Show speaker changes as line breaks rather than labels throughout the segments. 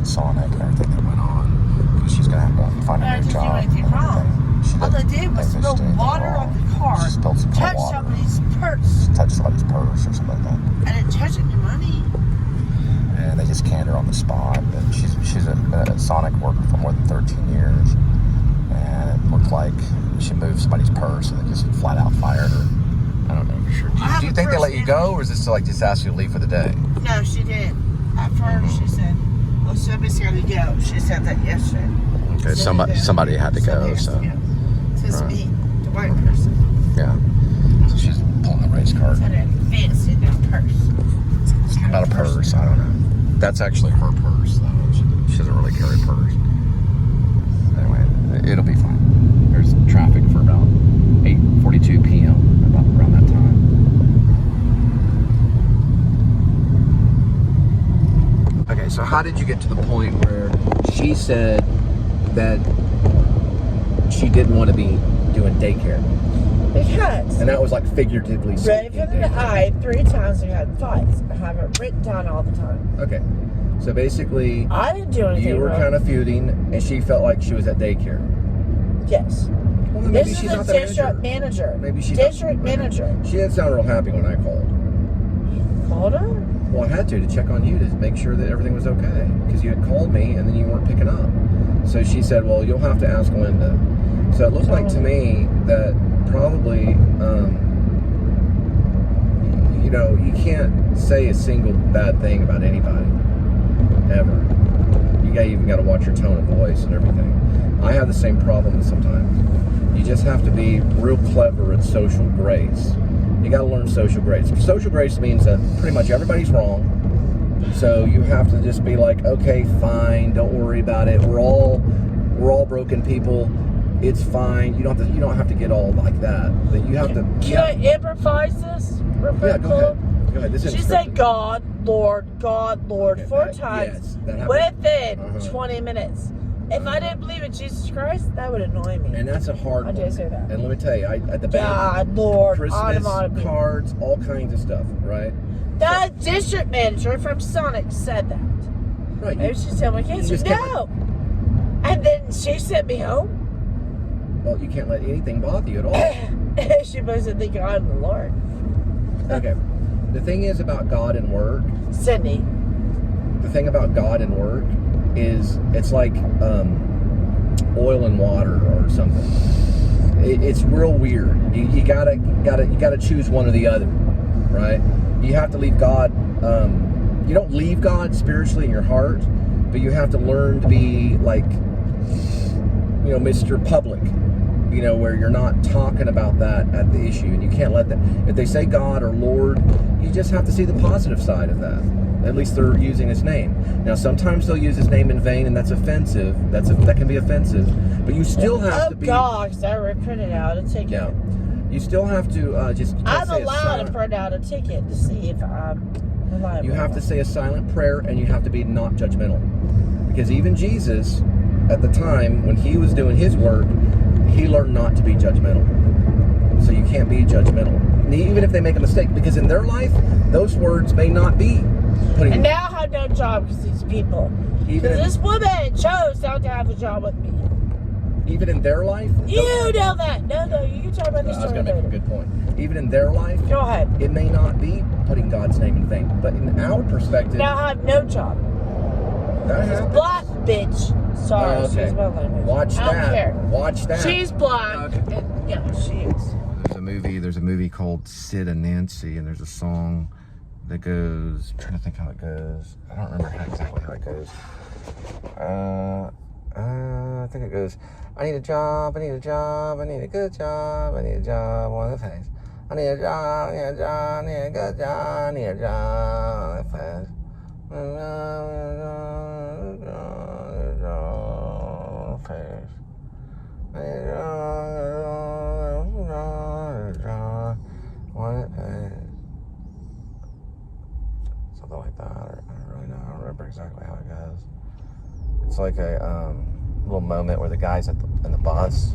at Sonic and everything that went on. Because she's going to have to find a new job.
I didn't do anything wrong. All they did was spill water on the car.
She spilled some
touch
water.
Somebody's purse.
Touch somebody's purse or something like that.
I didn't touch any money.
And they just canned her on the spot. And she's a Sonic worker for more than 13 years. And it looked like she moved somebody's purse and they just flat out fired her. I don't know for sure. Do you think they let you go, or is this to like just ask you to leave for the day?
No, she did. At first, she said, "Well, somebody's got to go." She said that yesterday.
Okay, somebody had to go. So
Just me, the white person.
Yeah. So she's pulling a race card.
It's a fancy now purse.
It's not a purse. I don't know. That's actually her purse, though. She doesn't really carry a purse. Anyway, it'll be fine. There's traffic for about 8:42 p.m. about around that time. Okay, so how did you get to the point where she said that she didn't want to be doing daycare?
Because.
And that was like figuratively speaking.
Raven and I, 3 times we had fights. I have it written down all the time.
Okay. So basically,
I didn't do anything
you were
wrong.
kind of feuding, and she felt like she was at daycare.
Yes.
Well, then maybe
This
she's
is
not
the
the
district manager.
Maybe she's
district manager.
She didn't sound real happy when I called.
Called her?
Well, I had to check on you to make sure that everything was okay, because you had called me and then you weren't picking up. So she said, "Well, you'll have to ask Linda." So it looked like to me that probably, you can't say a single bad thing about anybody ever. You even got to watch your tone of voice and everything. I have the same problem sometimes. You just have to be real clever at social grace. You got to learn social grace. Social grace means that pretty much everybody's wrong. So you have to just be like, okay, fine, don't worry about it. We're all broken people. It's fine. You don't have to get all like that. But you have to.
Can I improvise this?
Yeah, go ahead. Go ahead. This is
she said God, Lord, 4 times within 20 minutes. If I didn't believe in Jesus Christ, that would annoy me.
And that's a hard one.
I did say that.
And let me tell you, at the bank,
God, Lord,
Christmas cards, all kinds of stuff, right?
The district manager from Sonic said that.
Right.
Maybe she said, "My kids no." And then she sent me home.
Well, you can't let anything bother you at all.
She must have think God and the Lord.
Okay. The thing is about God and work.
Sydney.
The thing about God and work is it's like oil and water or something. It's real weird. You gotta choose one or the other, right? You have to leave God. You don't leave God spiritually in your heart, but you have to learn to be like, Mr. Public. Where you're not talking about that at the issue, and you can't let that. If they say God or Lord, you just have to see the positive side of that. At least they're using His name. Now, sometimes they'll use His name in vain, and that's offensive. That can be offensive. But you still have to be. Oh
gosh, I printed out a ticket.
Yeah, you still have to just.
I'm allowed to print out a ticket to see if I'm reliable.
You have to say a silent prayer, and you have to be not judgmental, because even Jesus, at the time when He was doing His work, He learned not to be judgmental. So you can't be judgmental, even if they make a mistake, because in their life, those words may not be putting.
And now I have no job because these people. Because this woman chose not to have a job with me.
Even in their life?
You know that. No, you can talk about this.
I was going to make a good point. Even in their life,
go ahead.
It may not be putting God's name in vain, but in our perspective,
now I have no job.
That
happens. Black bitch. Sorry,
okay.
She's my language.
Watch that.
I don't care.
Watch that.
She's black. Okay. And, yeah, she is.
There's a movie called Sid and Nancy, and there's a song that goes. I'm trying to think how it goes. I don't remember exactly how it goes. I think it goes. I need a job. I need a job. I need a good job. I need a job on the face. I need a job. I need a job. I need a good job. I need a job on the face. Something like that. I don't really know. I don't remember exactly how it goes. It's like a little moment where the guy's in the bus,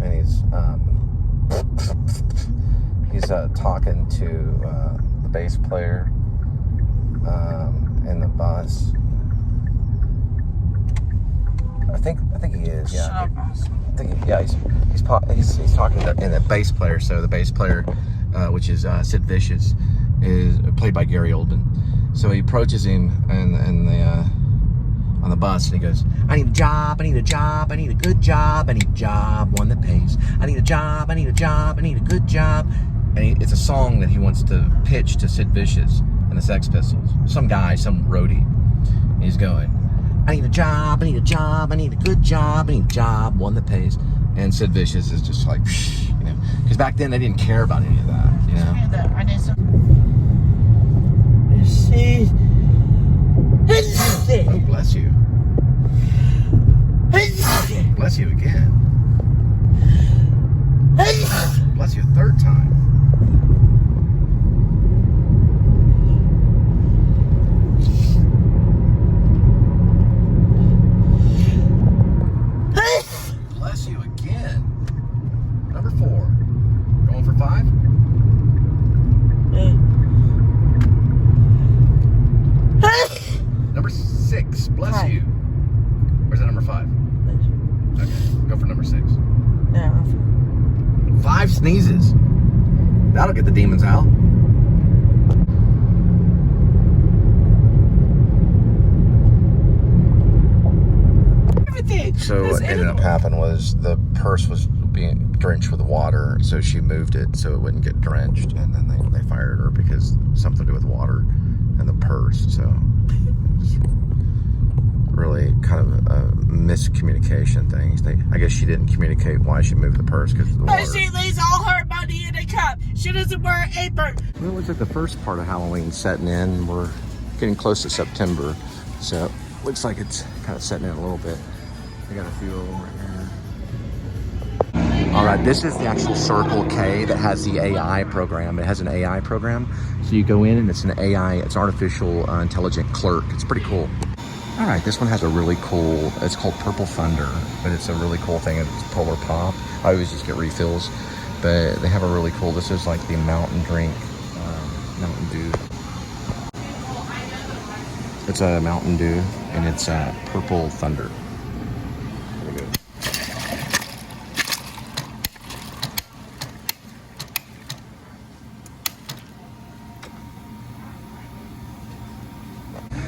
and he's talking to the bass player in the bus, I think he is. Yeah.
Shut up, asshole.
I think he's talking to the bass player. So the bass player, which is Sid Vicious, is played by Gary Oldman. So he approaches him and on the bus, and he goes, "I need a job. I need a job. I need a good job. I need a job, one that pays. I need a job. I need a job. I need a good job." And it's a song that he wants to pitch to Sid Vicious and the Sex Pistols. Some guy, some roadie. And he's going, "I need a job. I need a job. I need a good job. I need a job, one that pays." And Sid Vicious is just like, you know, because back then they didn't care about any of that, you know.
I need some. You see.
Oh, bless you. Bless you again. Bless you a third time. Bless you again. Number 4. Going for 5? Number 6. Bless
5.
you. Or is that number 5? Okay. Go for number 6.
Yeah.
5 sneezes. That'll get the demons out. So what ended up happening was the purse was being drenched with water, so she moved it so it wouldn't get drenched, and then they fired her because something to do with water and the purse. So it's really kind of a miscommunication thing. I guess she didn't communicate why she moved the purse because of the water.
She leaves all her money in a cup. She doesn't wear an apron.
Well, it looks like the first part of Halloween setting in. We're getting close to September, so it looks like it's kind of setting in a little bit. I got a few of them right here. All right, this is the actual Circle K that has the AI program. It has an AI program. So you go in and it's an AI, it's artificial intelligent clerk. It's pretty cool. All right, this one has a really cool, it's called Purple Thunder, but it's a really cool thing. It's Polar Pop. I always just get refills, but they have a really cool, this is like the Mountain Drink, Mountain Dew. It's a Mountain Dew, and it's Purple Thunder.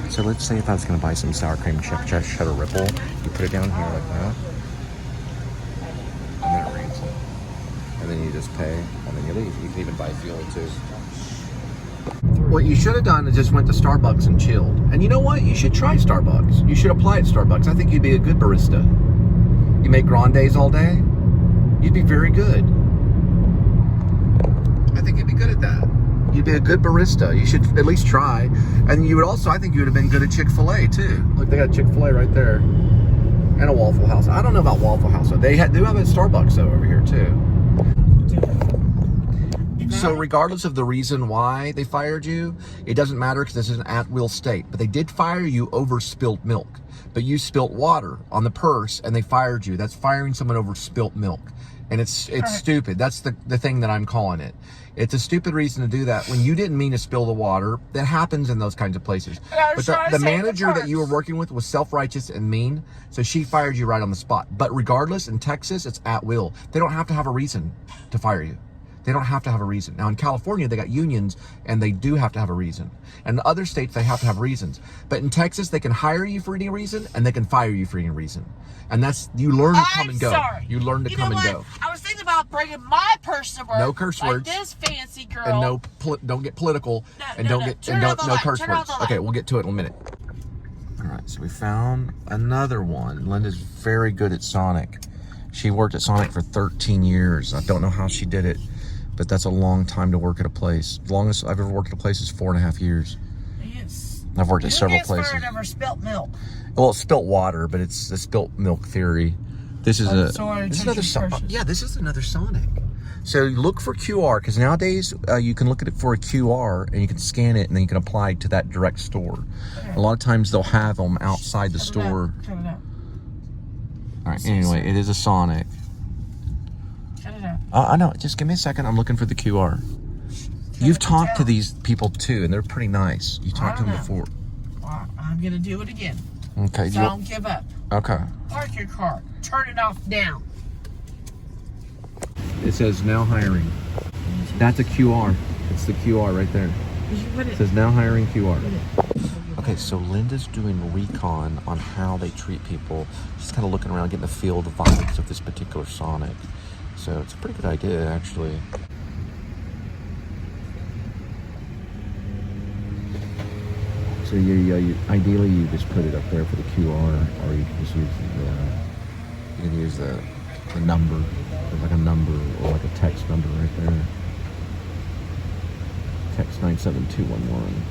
So let's say if I was going to buy some sour cream cheddar ripple, you put it down here like that, and then it reads it. And then you just pay, and then you leave. You can even buy fuel too. What you should have done is just went to Starbucks and chilled. And you know what? You should try Starbucks. You should apply at Starbucks. I think you'd be a good barista. You make grandes all day, you'd be very good. I think you'd be good at that. You'd be a good barista. You should at least try. And you would also, I think you would have been good at Chick-fil-A too. Look, they got Chick-fil-A right there. And a Waffle House. I don't know about Waffle House. They do have a Starbucks though over here too. So regardless of the reason why they fired you, it doesn't matter because this is an at-will state. But they did fire you over spilt milk. But you spilt water on the purse and they fired you. That's firing someone over spilt milk. And it's stupid. That's the thing that I'm calling it. It's a stupid reason to do that when you didn't mean to spill the water. That happens in those kinds of places. But the manager that you were working with was self-righteous and mean, so she fired you right on the spot. But regardless, in Texas, it's at will. They don't have to have a reason to fire you. They don't have to have a reason. Now in California, they got unions and they do have to have a reason. And in other states, they have to have reasons. But in Texas, they can hire you for any reason and they can fire you for any reason. And that's, you learn to come and go.
Sorry.
You learn to come and go.
I was thinking about bringing my purse to work.
No curse words.
Like this fancy girl.
And don't get political. No curse words. Okay, we'll get to it in a minute. All right, so we found another one. Linda's very good at Sonic. She worked at Sonic for 13 years. I don't know how she did it, but that's a long time to work at a place. The longest I've ever worked at a place is 4.5 years.
Yes.
I've worked at several places.
Who never spilt milk?
Well, it's spilt water, but it's the spilt milk theory. This is another Sonic. Yeah, this is another Sonic. So you look for QR, because nowadays you can look at it for a QR and you can scan it and then you can apply to that direct store. Okay. A lot of times they'll have them outside the store.
Cut it out.
All right, anyway, it is a Sonic.
Cut it out.
I know, just give me a second. I'm looking for the QR. You've talked to these people too, and they're pretty nice. You talked to them before.
Well, I'm going to do it again.
Okay.
So don't give up.
Okay.
Park your car. Turn it off now.
It says now hiring. That's a QR. It's the QR right there. It says now hiring QR. Okay, so Linda's doing recon on how they treat people. She's kind of looking around, getting the feel, the vibes of this particular Sonic. So it's a pretty good idea, actually. So ideally you just put it up there for the QR, or you can just use the number. There's like a number or like a text number right there. Text 97211.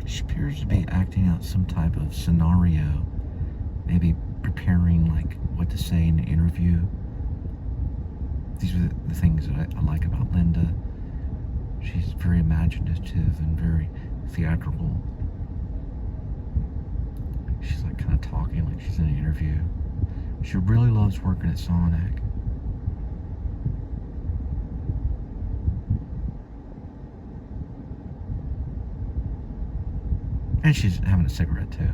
She appears to be acting out some type of scenario, maybe preparing like what to say in the interview. These are the things that I like about Linda. She's very imaginative and very theatrical. She's like kind of talking like she's in an interview. She really loves working at Sonic. And she's having a cigarette too.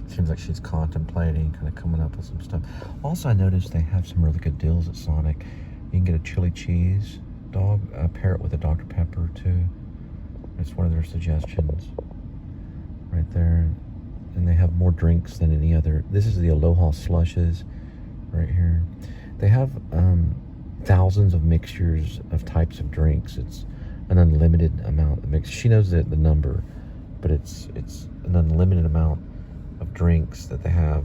Seems like she's contemplating, kind of coming up with some stuff. Also, I noticed they have some really good deals at Sonic. You can get a chili cheese dog, pair it with a Dr. Pepper too. It's one of their suggestions right there. And they have more drinks than any other. This is the Aloha Slushes right here. They have thousands of mixtures of types of drinks. It's an unlimited amount of mix. She knows the number, but it's an unlimited amount of drinks that they have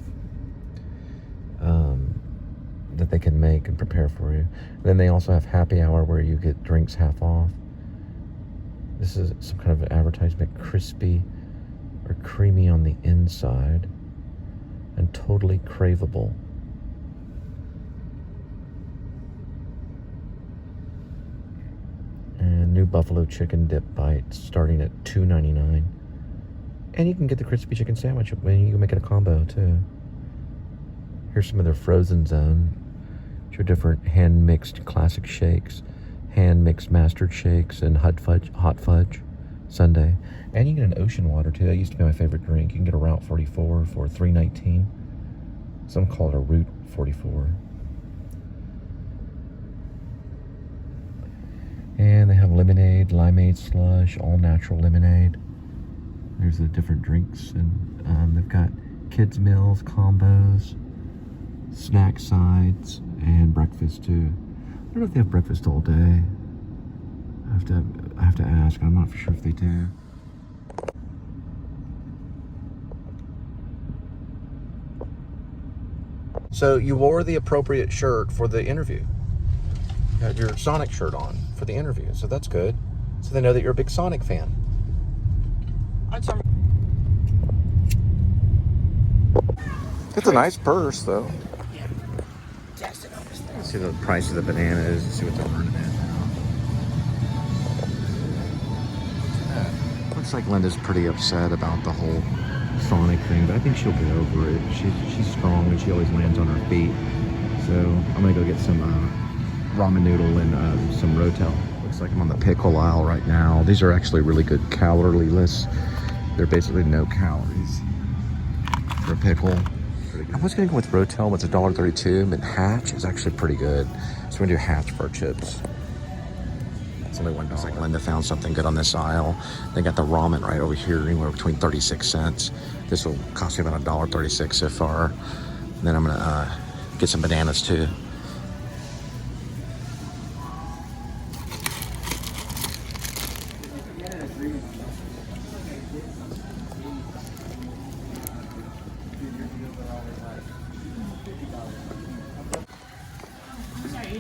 that they can make and prepare for you. And then they also have happy hour where you get drinks half off. This is some kind of advertisement, crispy or creamy on the inside and totally craveable. And new buffalo chicken dip bites starting at $2.99. And you can get the crispy chicken sandwich when you can make it a combo too. Here's some of their frozen zone. Your different hand-mixed classic shakes, hand-mixed mastered shakes, and hot fudge sundae. And you can get an ocean water too. That used to be my favorite drink. You can get a Route 44 for $3.19. Some call it a Route 44. And they have lemonade, limeade slush, all natural lemonade. There's the different drinks, and they've got kids meals, combos, snack sides, and breakfast too. I don't know if they have breakfast all day. I have to ask. I'm not for sure if they do. So you wore the appropriate shirt for the interview. You had your Sonic shirt on for the interview, so that's good. So they know that you're a big Sonic fan. It's a nice purse, though.
Yeah.
Let's see the price of the bananas and see what they're running at now. Looks like Linda's pretty upset about the whole Sonic thing, but I think she'll get over it. She's strong and she always lands on her feet. So I'm gonna go get some ramen noodle and some Rotel. Looks like I'm on the pickle aisle right now. These are actually really good calorie-less. They're basically no calories for a pickle. I was gonna go with Rotel, it's $1.32, but Hatch is actually pretty good. So we're gonna do Hatch for our chips. It's only $1. Looks like Linda found something good on this aisle. They got the ramen right over here, anywhere between 36 cents. This will cost you about $1.36 so far. And then I'm gonna get some bananas too.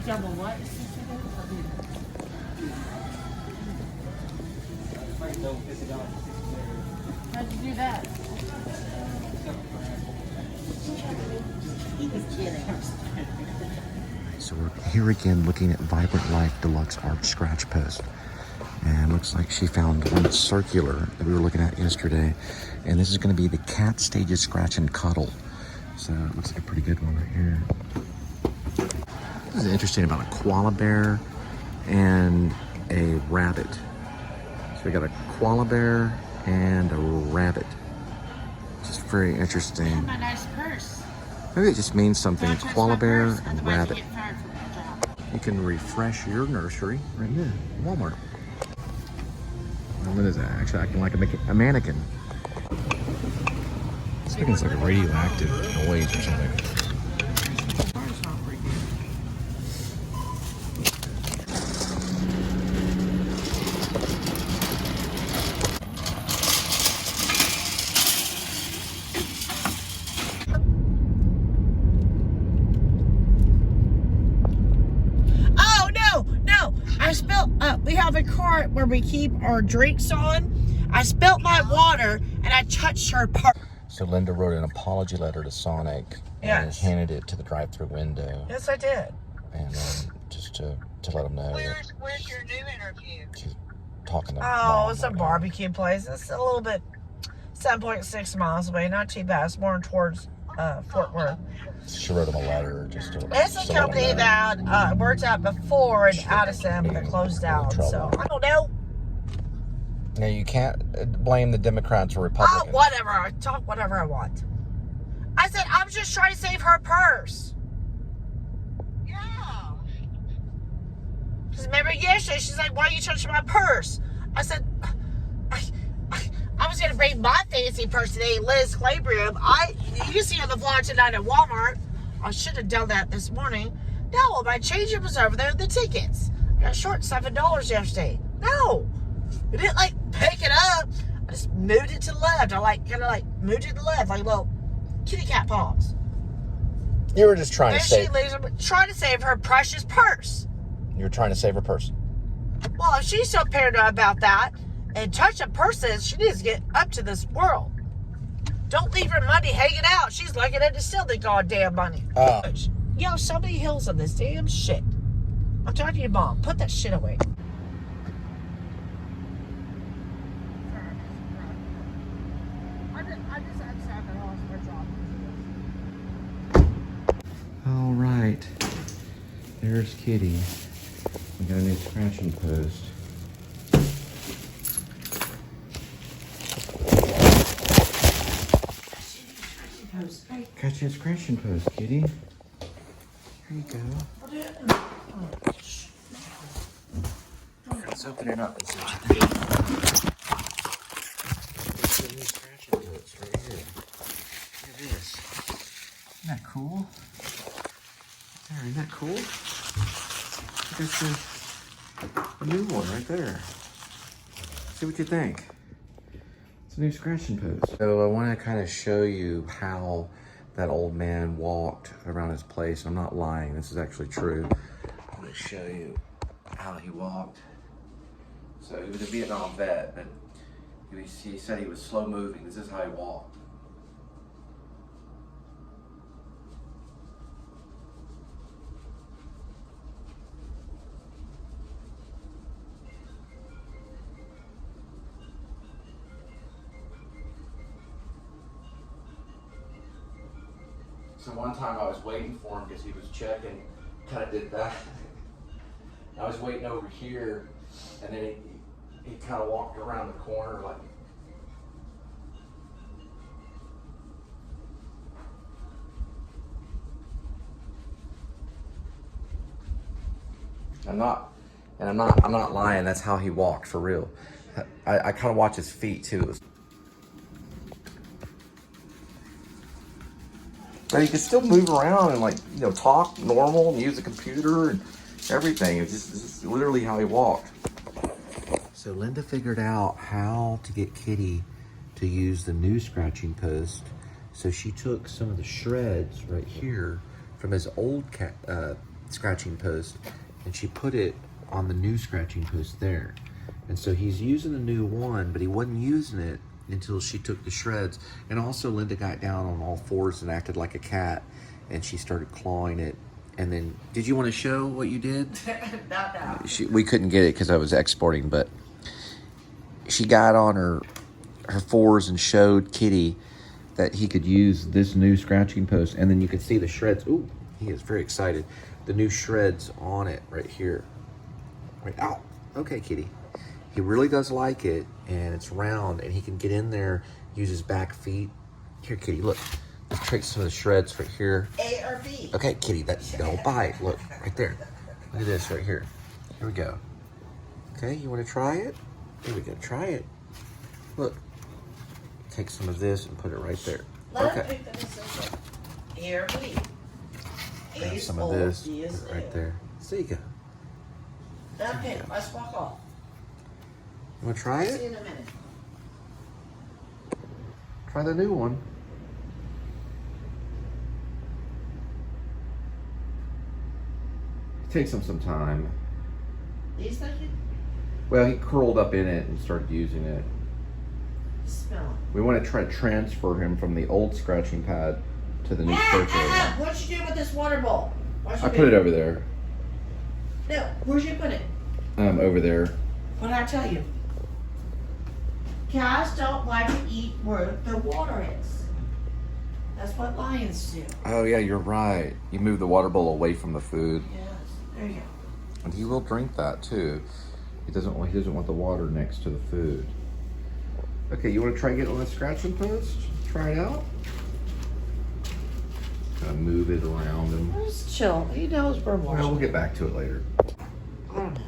Double what? How'd you do that?
He was kidding.
So we're here again looking at Vibrant Life Deluxe Art Scratch Post. And looks like she found one circular that we were looking at yesterday. And this is going to be the Catstages Scratch and Cuddle. So it looks like a pretty good one right here. This is interesting about a koala bear and a rabbit. So we got a koala bear and a rabbit. Just very interesting.
And my nice purse.
Maybe it just means something.
Don't touch
Koala
my
bear
purse,
and
otherwise
rabbit.
you get fired from your job.
You can refresh your nursery right here, Walmart. What is that? Actually acting like a mannequin. It's making like a radioactive noise or something.
Oh, no. I spilled, we have a cart where we keep our drinks on. I spilled my water and I touched her part.
So Linda wrote an apology letter to Sonic and
Yes.
handed it to the drive-through window.
Yes, I did.
And just to let them know that
Where's your new interview?
she's talking to
Oh,
Mom
it's a
right now.
barbecue place. It's a little bit 7.6 miles away. Not too bad. It's more towards Fort Worth.
She wrote him a letter just to
It's
to
a
let 'em
company
know.
that worked out before in Addison, but it closed down. So I don't know.
Now you can't blame the Democrats or
Oh,
Republicans.
whatever. I talk whatever I want. I said, I'm just trying to save her purse.
Yeah.
Because remember yesterday, she's like, why are you touching my purse? I said, I was going to bring my fancy purse today, Liz Claybrium. You can see on the vlog tonight at Walmart. I should have done that this morning. No, my change was over there, the tickets. I got short $7 yesterday. No. I didn't pick it up. I just moved it to the left. I kind of moved it to the left, like little kitty cat paws.
You were just trying
Then
to
she
save.
leaves, trying to save her precious purse.
You were trying to save her purse.
Well, if she's so paranoid about that and touching purses, she needs to get up to this world. Don't leave her money hanging out. She's lucky enough to steal the goddamn money. Yo, somebody heals on this damn shit. I'm talking to your mom. Put that shit away.
All right. There's Kitty. We got a new scratching post. Catch your scratching post, Kitty. Here you go. Let's open it up and see what you think. It's a new scratching post right here. Look at this. Isn't that cool? There, isn't that cool? That's a new one right there. See what you think. It's a new scratching post. So I want to kind of show you how that old man walked around his place. I'm not lying. This is actually true. I'm going to show you how he walked. So he was a Vietnam vet, but he said he was slow moving. This is how he walked. So one time I was waiting for him because he was checking, kind of did that. I was waiting over here, and then he kind of walked around the corner like. I'm not lying. That's how he walked for real. I kind of watch his feet too. But he could still move around and talk normal and use a computer and everything. It's just literally how he walked. So Linda figured out how to get Kitty to use the new scratching post. So she took some of the shreds right here from his old scratching post, and she put it on the new scratching post there. And so he's using the new one, but he wasn't using it until she took the shreds. And also Linda got down on all fours and acted like a cat, and she started clawing it. And then, did you want to show what you did?
Not now.
We couldn't get it because I was exporting, but she got on her fours and showed Kitty that he could use this new scratching post, and then you could see the shreds. Ooh, he is very excited. The new shreds on it right here. Right, ow. Okay, Kitty. He really does like it, and it's round, and he can get in there, use his back feet. Here, Kitty, look. Let's take some of the shreds right here.
A or B?
Okay, Kitty, don't bite. Look, right there. Look at this right here. Here we go. Okay, you want to try it? Here we go. Try it. Look. Take some of this and put it right there.
Let him
Okay.
pick the decision. A or B? A
Grab
is
some of
old,
this.
B is
Put it right
new.
there. There you go.
Okay, let's walk off.
You want to try
See
it?
you in a minute.
Try the new one. It takes him some time.
These thinking?
Well, he curled up in it and started using it.
Smell it.
We want to try to transfer him from the old scratching pad to the new circular one.
What'd you do with this water bowl?
I put it over there.
No, where'd you put it?
Over there.
What did I tell you? Cats don't like to eat where the water is. That's what lions do.
Oh yeah, you're right. You move the water bowl away from the food,
Yes. There you go.
and he will drink that too. He doesn't want the water next to the food. Okay, you want to try getting on the scratching post? Try it out. Kind of move it around him.
Just chill. He knows we're watching.
Well, we'll get back to it later.
I don't know.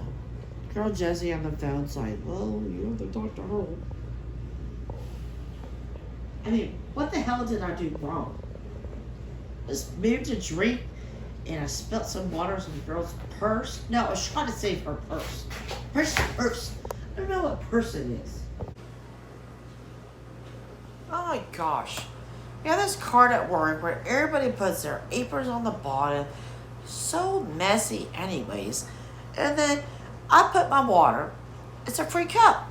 Girl Jessie on the phone's like, well, you have to talk to her. I mean, what the hell did I do wrong? Just moved a drink and I spilled some water on the girl's purse. No, I was trying to save her purse. Purse. I don't know what purse it is. Oh my gosh. We have this card at work where everybody puts their aprons on the bottom. So messy anyways. And then I put my water. It's a free cup.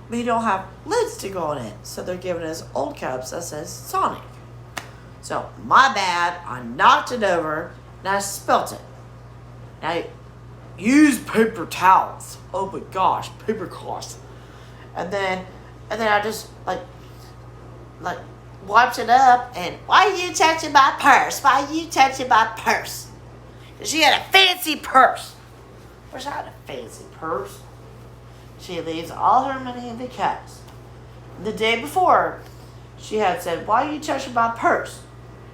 We don't have lids to go on it. So they're giving us old cups that says Sonic. So my bad. I knocked it over and I spilt it. Now use paper towels. Oh my gosh, paper cloths. And then I just like wiped it up and why are you touching my purse? Why are you touching my purse? Because she had a fancy purse. Wish I had a fancy purse. She leaves all her money in the cups. The day before, she had said, why are you touching my purse?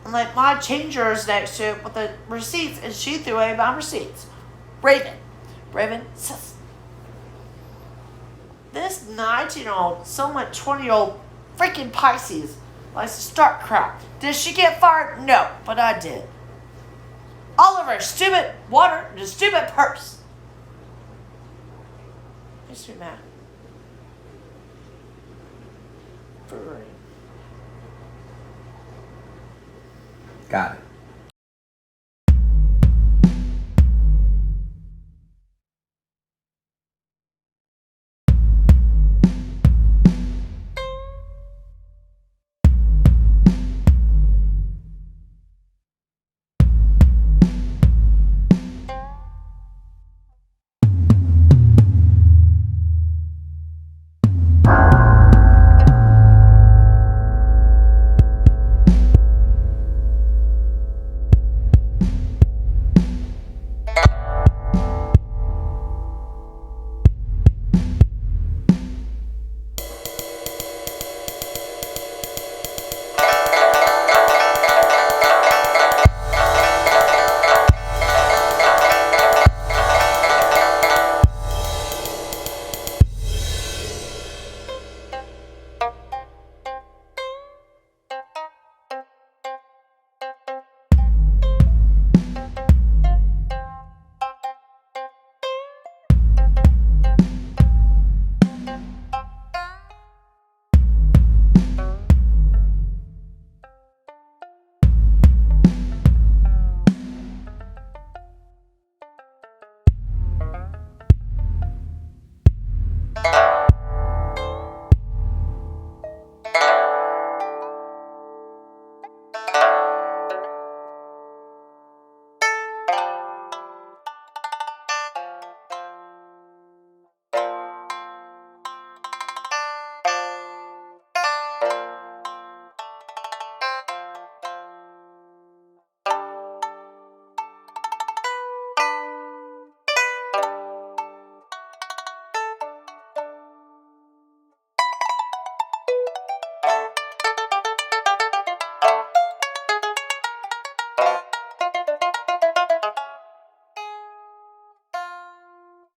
And like my changer is next to it with the receipts and she threw away my receipts. Raven says, this 19-year-old, somewhat 20-year-old freaking Pisces likes to start crap. Did she get fired? No, but I did. All of her stupid water and a stupid purse. Makes me mad. For real.
Got it.